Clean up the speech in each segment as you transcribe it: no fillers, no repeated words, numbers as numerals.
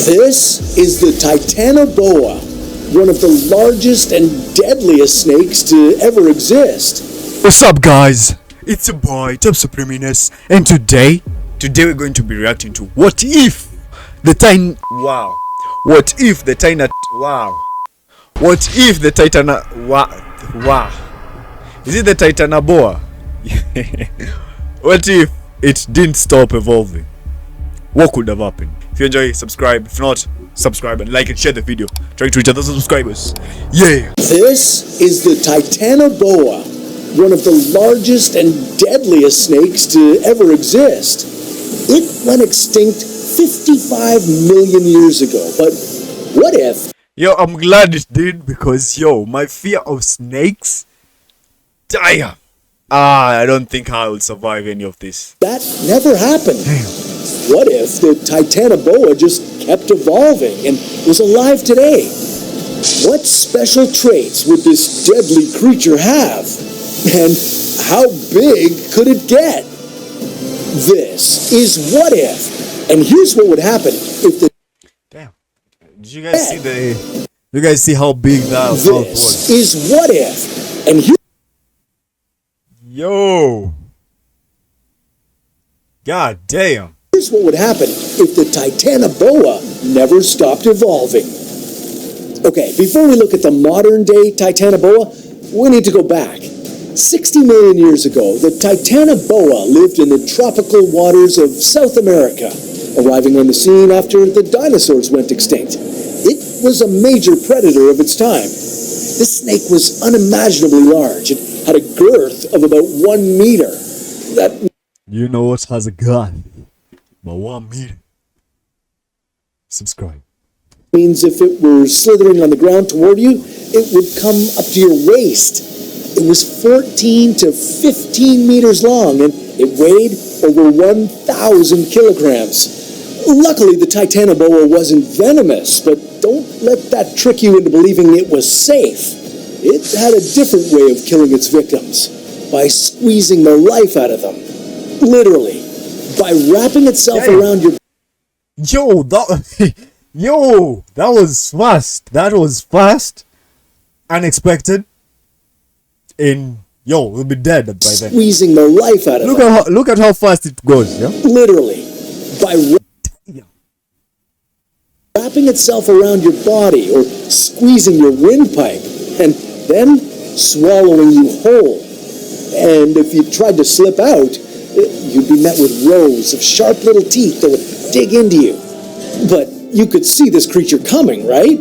This is the Titanoboa, one of the largest and deadliest snakes to ever exist. What's up, guys? It's your boy Top Supreminess, and today we're going to be reacting to what if the Titan wow what if the Titan wow what if the Titana wow is it the Titanoboa? What if it didn't stop evolving? What could have happened? If you enjoy, subscribe. If not, subscribe and like and share the video. Trying to reach 1,000 subscribers. Yeah. This is the Titanoboa, one of the largest and deadliest snakes to ever exist. It went extinct 55 million years ago, but what if? Yo, I'm glad it did, because my fear of snakes, damn. I don't think I will survive any of this. That never happened. Damn. What if the Titanoboa just kept evolving and was alive today? What special traits would this deadly creature have? And how big could it get? This is What If. And here's what would happen if the... Damn. Did you guys see you guys see how big that was? This is What If. And here... Yo. God damn. Here's what would happen if the Titanoboa never stopped evolving. Okay, before we look at the modern day Titanoboa, we need to go back. 60 million years ago, the Titanoboa lived in the tropical waters of South America, arriving on the scene after the dinosaurs went extinct. It was a major predator of its time. This snake was unimaginably large. It had a girth of about 1 meter. That what has a gun? But 1 meter. Subscribe. Means if it were slithering on the ground toward you, it would come up to your waist. It was 14 to 15 meters long, and it weighed over 1,000 kilograms. Luckily, the Titanoboa wasn't venomous, but don't let that trick you into believing it was safe. It had a different way of killing its victims, by squeezing the life out of them. Literally. By wrapping itself around your... That was fast. That was fast. Unexpected. And we'll be dead by then. Squeezing the life out of them. Look at how fast it goes, yeah? Literally. By wrapping itself around your body or squeezing your windpipe and then swallowing you whole. And if you tried to slip out, you'd be met with rows of sharp little teeth that would dig into you. But you could see this creature coming, right?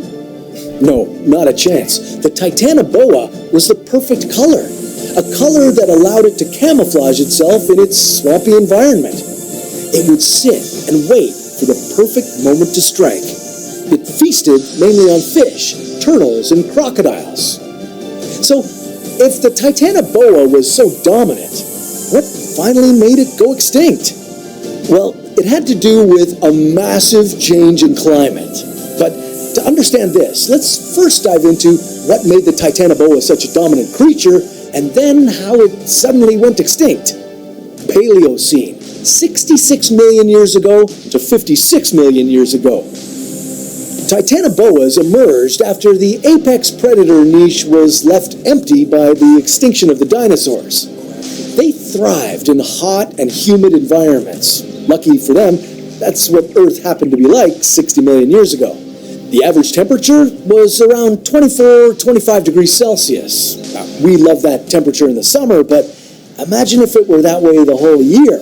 No, not a chance. The Titanoboa was the perfect color. A color that allowed it to camouflage itself in its swampy environment. It would sit and wait for the perfect moment to strike. It feasted mainly on fish, turtles, and crocodiles. So, if the Titanoboa was so dominant, what finally made it go extinct? Well, it had to do with a massive change in climate. But to understand this, let's first dive into what made the Titanoboa such a dominant creature, and then how it suddenly went extinct. Paleocene, 66 million years ago to 56 million years ago. Titanoboas emerged after the apex predator niche was left empty by the extinction of the dinosaurs. They thrived in hot and humid environments. Lucky for them, that's what Earth happened to be like 60 million years ago. The average temperature was around 24-25 degrees Celsius. Now, we love that temperature in the summer, but imagine if it were that way the whole year.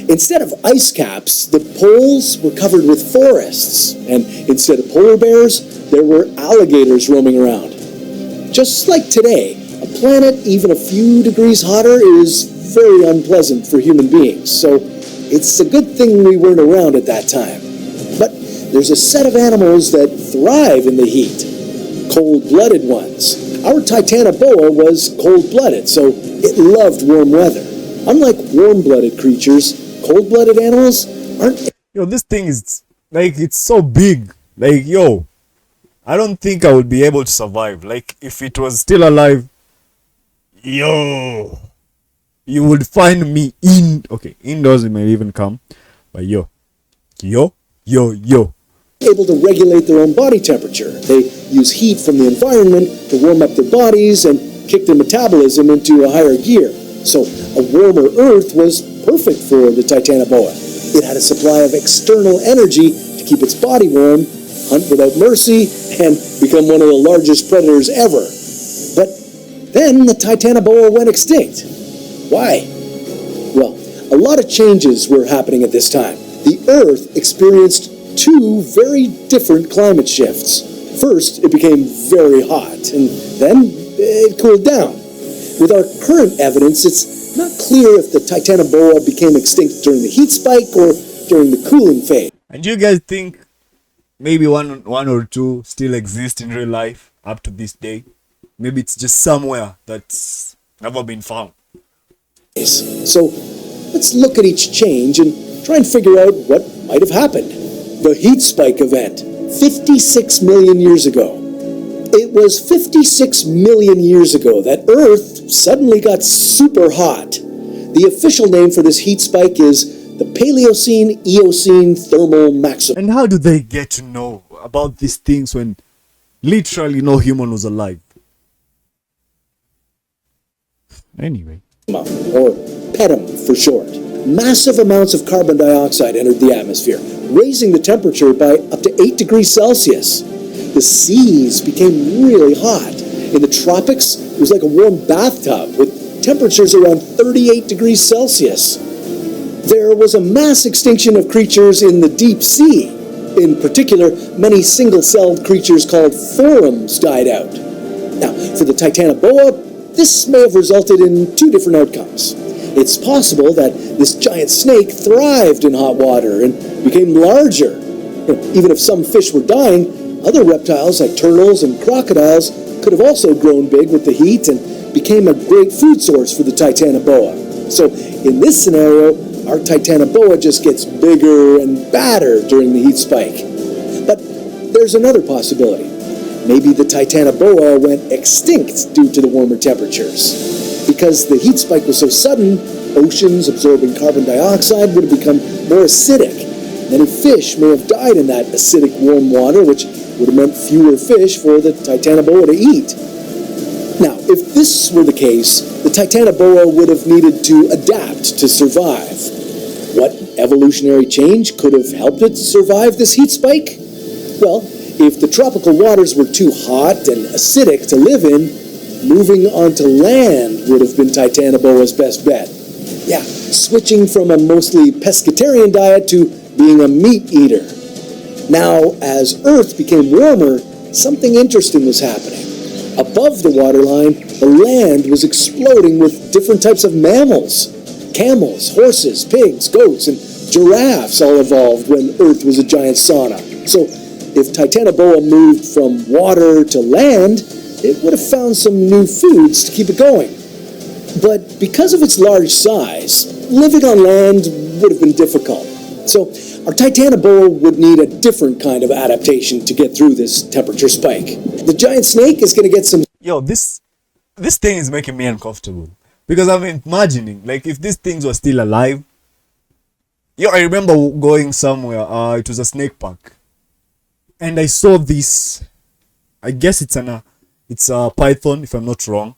Instead of ice caps, the poles were covered with forests, and instead of polar bears, there were alligators roaming around. Just like today, a planet even a few degrees hotter is very unpleasant for human beings, so it's a good thing we weren't around at that time. But there's a set of animals that thrive in the heat, cold-blooded ones. Our Titanoboa was cold-blooded, so it loved warm weather. Unlike warm-blooded creatures, cold-blooded animals aren't... This thing is, it's so big. I don't think I would be able to survive. If it was still alive, you would find me indoors it may even come, but able to regulate their own body temperature. They use heat from the environment to warm up their bodies and kick their metabolism into a higher gear. So a warmer Earth was perfect for the Titanoboa. It had a supply of external energy to keep its body warm, hunt without mercy, and become one of the largest predators ever. But then the Titanoboa went extinct. Why? Well, a lot of changes were happening at this time. The Earth experienced two very different climate shifts. First, it became very hot, and then it cooled down. With our current evidence, it's not clear if the Titanoboa became extinct during the heat spike or during the cooling phase. And do you guys think maybe one or two still exist in real life up to this day? Maybe it's just somewhere that's never been found. So let's look at each change and try and figure out what might have happened. The heat spike event, 56 million years ago. It was 56 million years ago that Earth suddenly got super hot. The official name for this heat spike is the Paleocene-Eocene thermal maximum. And how do they get to know about these things when literally no human was alive? Anyway. Or PETM for short. Massive amounts of carbon dioxide entered the atmosphere, raising the temperature by up to 8 degrees Celsius. The seas became really hot. In the tropics, it was like a warm bathtub with temperatures around 38 degrees Celsius. There was a mass extinction of creatures in the deep sea. In particular, many single-celled creatures called forams died out. Now, for the Titanoboa, this may have resulted in two different outcomes. It's possible that this giant snake thrived in hot water and became larger. Even if some fish were dying, other reptiles like turtles and crocodiles could have also grown big with the heat and became a great food source for the Titanoboa. So in this scenario, our Titanoboa just gets bigger and badder during the heat spike. But there's another possibility. Maybe the Titanoboa went extinct due to the warmer temperatures. Because the heat spike was so sudden, oceans absorbing carbon dioxide would have become more acidic. Many fish may have died in that acidic warm water, which would have meant fewer fish for the Titanoboa to eat. Now, if this were the case, the Titanoboa would have needed to adapt to survive. What evolutionary change could have helped it survive this heat spike? Well, if the tropical waters were too hot and acidic to live in, moving onto land would have been Titanoboa's best bet. Yeah, switching from a mostly pescatarian diet to being a meat eater. Now, as Earth became warmer, something interesting was happening. Above the waterline, the land was exploding with different types of mammals. Camels, horses, pigs, goats, and giraffes all evolved when Earth was a giant sauna. So, if Titanoboa moved from water to land, it would have found some new foods to keep it going. But because of its large size, living on land would have been difficult. So our Titanoboa would need a different kind of adaptation to get through this temperature spike. The giant snake is going to get some... Yo, this thing is making me uncomfortable. Because I'm imagining, like, if these things were still alive... Yo, I remember going somewhere, it was a snake park. And I saw this... I guess it's a python, if I'm not wrong.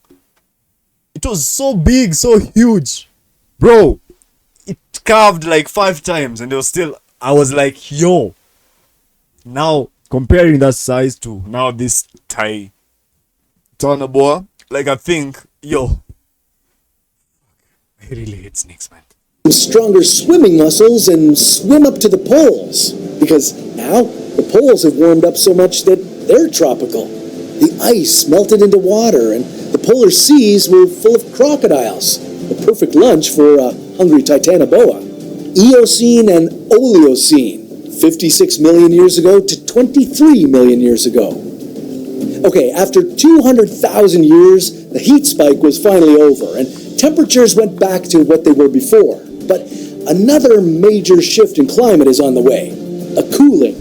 It was so big, so huge. Bro, it carved like 5 times and it was still... I was like, yo. Now, comparing that size to now this Titanoboa, like I think, yo. I really hate snakes, man. Stronger swimming muscles and swim up to the poles. Because now, the poles have warmed up so much that they're tropical. The ice melted into water and the polar seas were full of crocodiles. The perfect lunch for a hungry Titanoboa. Eocene and Oleocene, 56 million years ago to 23 million years ago. Okay, after 200,000 years, the heat spike was finally over, and temperatures went back to what they were before. But another major shift in climate is on the way, a cooling.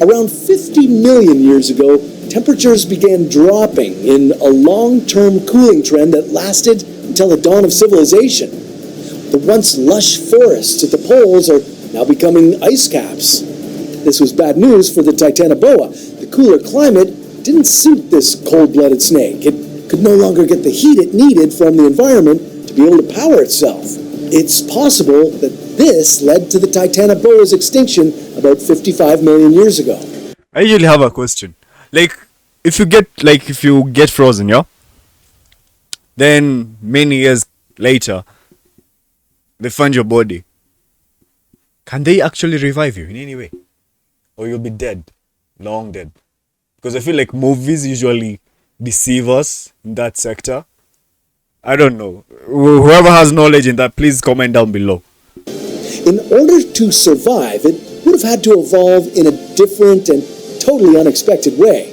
Around 50 million years ago, temperatures began dropping in a long-term cooling trend that lasted until the dawn of civilization. The once lush forests at the poles are now becoming ice caps. this was bad news for the Titanoboa. The cooler climate didn't suit this cold-blooded snake. It could no longer get the heat it needed from the environment to be able to power itself. It's possible that this led to the Titanoboa's extinction about 55 million years ago. I usually have a question. Like, if you get frozen, yeah? Then many years later, they find your body. Can they actually revive you in any way? Or you'll be dead, long dead? Because I feel like movies usually deceive us in that sector. I don't know. Whoever has knowledge in that, please comment down below. In order to survive, it would have had to evolve in a different and totally unexpected way.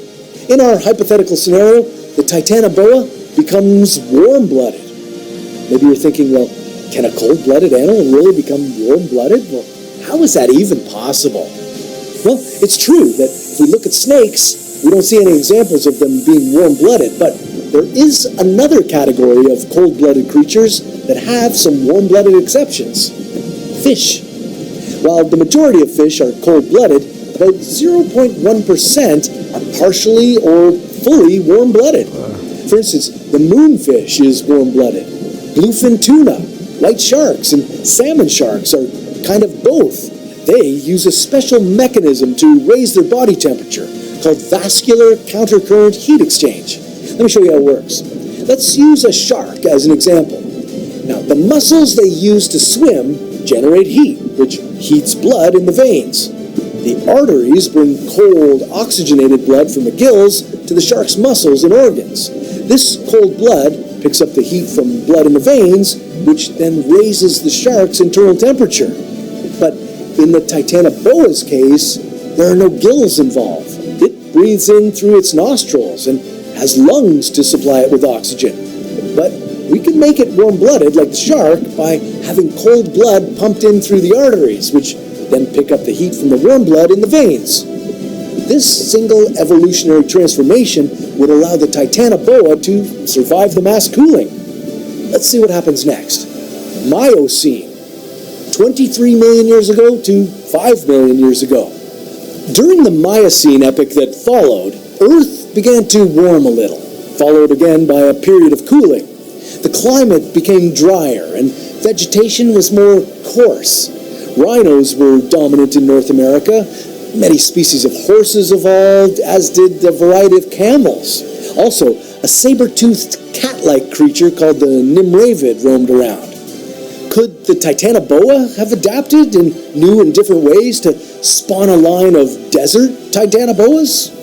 In our hypothetical scenario, the Titanoboa becomes warm-blooded. Maybe you're thinking, well, can a cold-blooded animal really become warm-blooded? Well, how is that even possible? Well, it's true that if we look at snakes, we don't see any examples of them being warm-blooded, but there is another category of cold-blooded creatures that have some warm-blooded exceptions. Fish. While the majority of fish are cold-blooded, about 0.1% are partially or fully warm-blooded. For instance, the moonfish is warm-blooded. Bluefin tuna, white sharks, and salmon sharks are kind of both. They use a special mechanism to raise their body temperature called vascular countercurrent heat exchange. Let me show you how it works. Let's use a shark as an example. Now, the muscles they use to swim generate heat, which heats blood in the veins. The arteries bring cold, oxygenated blood from the gills to the shark's muscles and organs. This cold blood picks up the heat from blood in the veins, which then raises the shark's internal temperature. But in the Titanoboa's case, there are no gills involved. It breathes in through its nostrils and has lungs to supply it with oxygen. But we can make it warm-blooded like the shark by having cold blood pumped in through the arteries, which then pick up the heat from the warm blood in the veins. This single evolutionary transformation would allow the Titanoboa to survive the mass cooling. Let's see what happens next. Miocene, 23 million years ago to 5 million years ago. During the Miocene epoch that followed, Earth began to warm a little, followed again by a period of cooling. The climate became drier and vegetation was more coarse. Rhinos were dominant in North America. Many species of horses evolved, as did a variety of camels. Also, a saber-toothed cat-like creature called the nimravid roamed around. Could the Titanoboa have adapted in new and different ways to spawn a line of desert Titanoboas?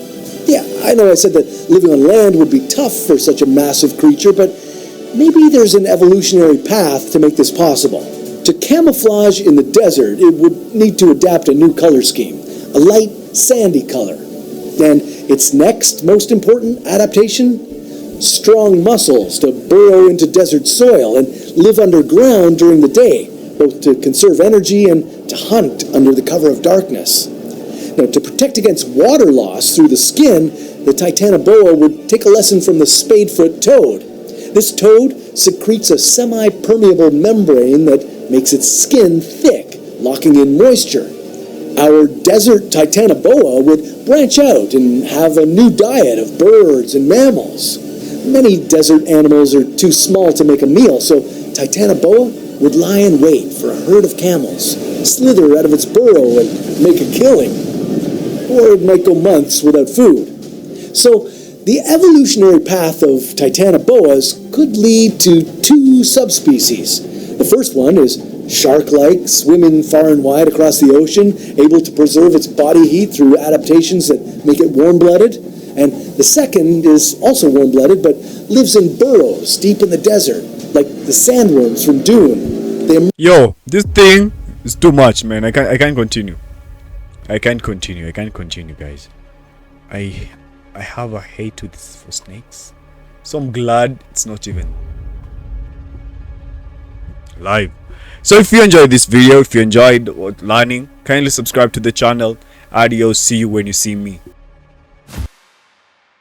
Yeah, I know I said that living on land would be tough for such a massive creature, but maybe there's an evolutionary path to make this possible. To camouflage in the desert, it would need to adapt a new color scheme, a light sandy color. And its next most important adaptation? Strong muscles to burrow into desert soil and live underground during the day, both to conserve energy and to hunt under the cover of darkness. Now, to protect against water loss through the skin, the Titanoboa would take a lesson from the spadefoot toad. This toad secretes a semi-permeable membrane that makes its skin thick, locking in moisture. Our desert Titanoboa would branch out and have a new diet of birds and mammals. Many desert animals are too small to make a meal, so Titanoboa would lie in wait for a herd of camels, slither out of its burrow and make a killing. Or it might go months without food. So the evolutionary path of Titanoboas could lead to two subspecies. The first one is shark-like, swimming far and wide across the ocean, able to preserve its body heat through adaptations that make it warm-blooded. And the second is also warm-blooded, but lives in burrows deep in the desert, like the sandworms from Dune. Yo, this thing is too much, man. I can't continue. I can't continue, guys. I have a hate for snakes. So I'm glad it's not even live. So if you enjoyed this video, if you enjoyed learning, kindly subscribe to the channel. Adios, see you when you see me.